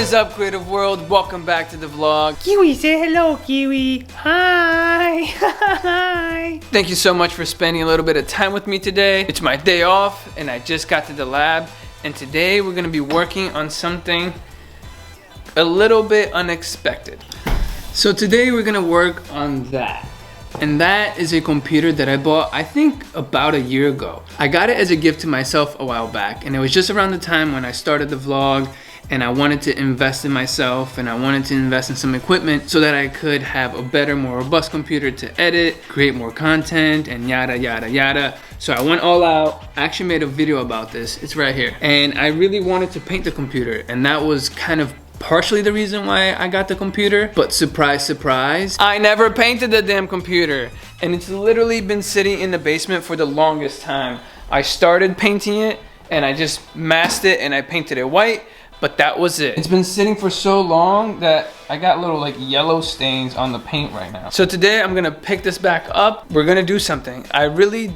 is up, creative world? Welcome back to the vlog. Kiwi, say hello, Kiwi. Hi. Hi. Thank you so much for spending a little bit of time with me today. It's my day off and I just got to the lab, and today we're gonna be working on something a little bit unexpected. So today we're gonna work on that. And that is a computer that I bought, I think, about a year ago. I got it as a gift to myself a while back, and it was just around the time when I started the vlog and I wanted to invest in myself and I wanted to invest in some equipment so that I could have a better, more robust computer to edit, create more content, and yada, yada, yada. So I went all out. I actually made a video about this. It's right here. And I really wanted to paint the computer, and that was kind of partially the reason why I got the computer. But surprise, surprise, I never painted the damn computer. And it's literally been sitting in the basement for the longest time. I started painting it and I just masked it and I painted it white, but that was it. It's been sitting for so long that I got little like yellow stains on the paint right now. So today I'm gonna pick this back up. We're gonna do something. I really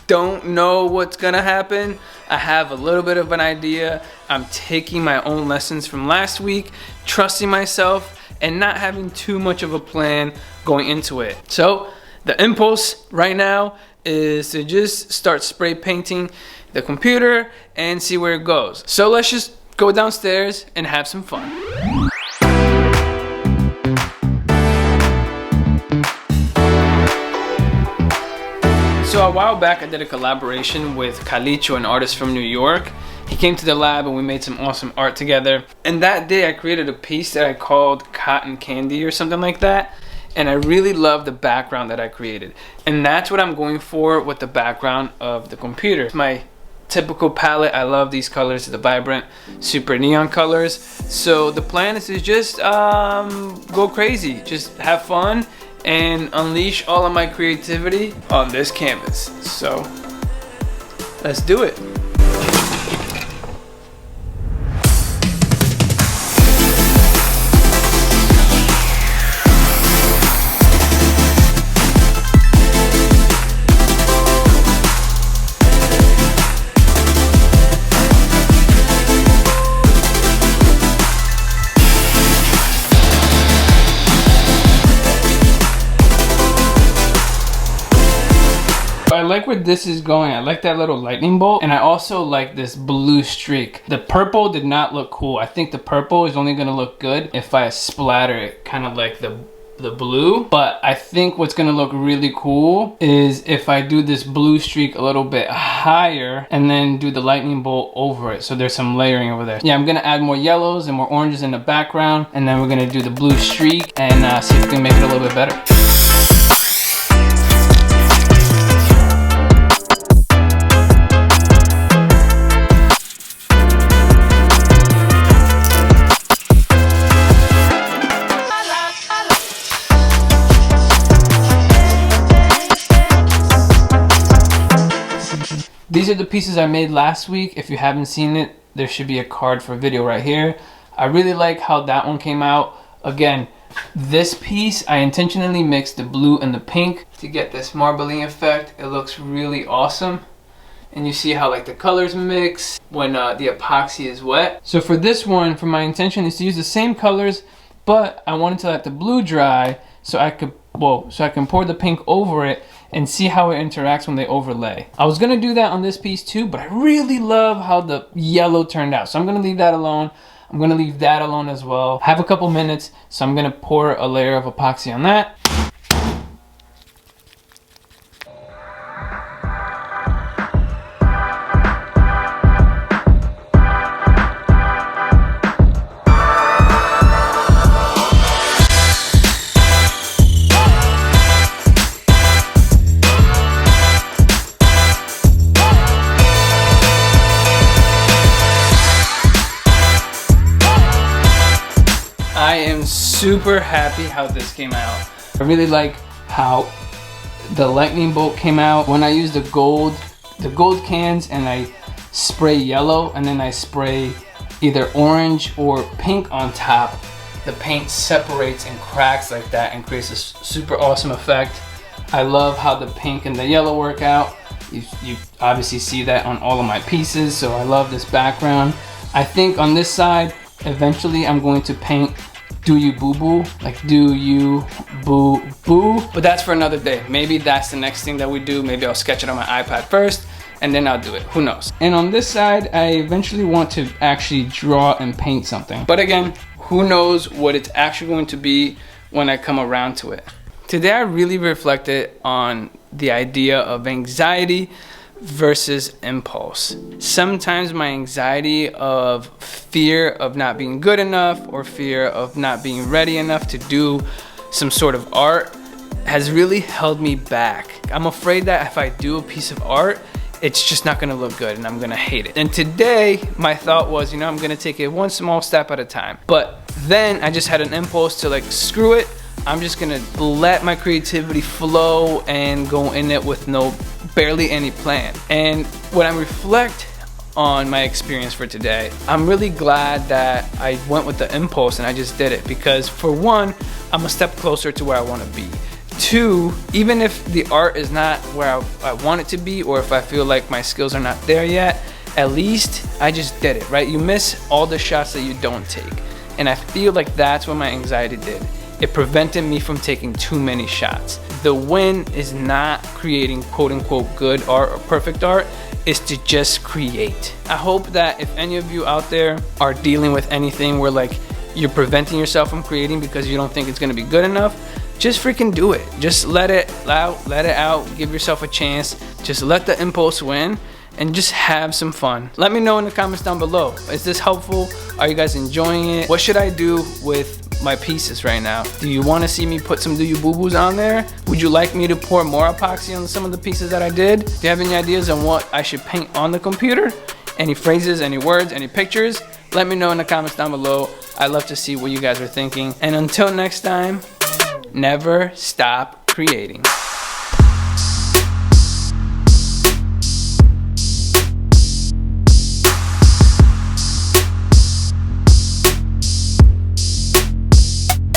don't know what's gonna happen. I have a little bit of an idea. I'm taking my own lessons from last week, trusting myself and not having too much of a plan going into it. So the impulse right now is to just start spray painting the computer and see where it goes. So let's just go downstairs and have some fun. So a while back I did a collaboration with Calicho, an artist from New York. He came to the lab and we made some awesome art together. And that day I created a piece that I called Cotton Candy or something like that. And I really love the background that I created. And that's what I'm going for with the background of the computer. My typical palette, I love these colors, the vibrant, super neon colors. So the plan is to just go crazy, just have fun and unleash all of my creativity on this canvas. So let's do it. I like where this is going. I like that little lightning bolt, and I also like this blue streak. The purple did not look cool. I think the purple is only gonna look good if I splatter it kind of like the blue, but I think what's gonna look really cool is if I do this blue streak a little bit higher and then do the lightning bolt over it, so there's some layering over there. Yeah, I'm gonna add more yellows and more oranges in the background, and then we're gonna do the blue streak and see if we can make it a little bit better. These are the pieces I made last week. If you haven't seen it, there should be a card for a video right here. I really like how that one came out. Again, this piece, I intentionally mixed the blue and the pink to get this marbling effect. It looks really awesome. And you see how like the colors mix when the epoxy is wet. So for this one, for my intention is to use the same colors, but I wanted to let the blue dry so I can pour the pink over it and see how it interacts when they overlay. I was gonna do that on this piece too, but I really love how the yellow turned out. So I'm gonna leave that alone. I'm gonna leave that alone as well. I have a couple minutes, so I'm gonna pour a layer of epoxy on that. I am super happy how this came out. I really like how the lightning bolt came out. When I use the gold cans and I spray yellow and then I spray either orange or pink on top, the paint separates and cracks like that and creates a super awesome effect. I love how the pink and the yellow work out. You obviously see that on all of my pieces, so I love this background. I think on this side, Eventually I'm going to paint Do You Boo Boo, like Do You Boo Boo. But that's for another day. Maybe that's the next thing that we do. Maybe I'll sketch it on my iPad first and then I'll do it, who knows. And on this side, I eventually want to actually draw and paint something. But again, who knows what it's actually going to be when I come around to it. Today I really reflected on the idea of anxiety versus impulse. Sometimes my anxiety of fear of not being good enough or fear of not being ready enough to do some sort of art has really held me back. I'm afraid that if I do a piece of art, it's just not gonna look good and I'm gonna hate it. And today, my thought was, I'm gonna take it one small step at a time. But then I just had an impulse to like, screw it. I'm just gonna let my creativity flow and go in it with barely any plan. And when I reflect on my experience for today, I'm really glad that I went with the impulse and I just did it, because for one, I'm a step closer to where I wanna be. Two, even if the art is not where I want it to be, or if I feel like my skills are not there yet, at least I just did it, right? You miss all the shots that you don't take. And I feel like that's what my anxiety did. It prevented me from taking too many shots. The win is not creating quote unquote good art or perfect art, is to just create. I hope that if any of you out there are dealing with anything where like you're preventing yourself from creating because you don't think it's gonna be good enough, just freaking do it. Just let it out, give yourself a chance. Just let the impulse win and just have some fun. Let me know in the comments down below. Is this helpful? Are you guys enjoying it? What should I do with my pieces right now? Do you want to see me put some Do You Boo Boos on there? Would you like me to pour more epoxy on some of the pieces that I did? Do you have any ideas on what I should paint on the computer? Any phrases, any words, any pictures? Let me know in the comments down below. I'd love to see what you guys are thinking. And until next time, never stop creating.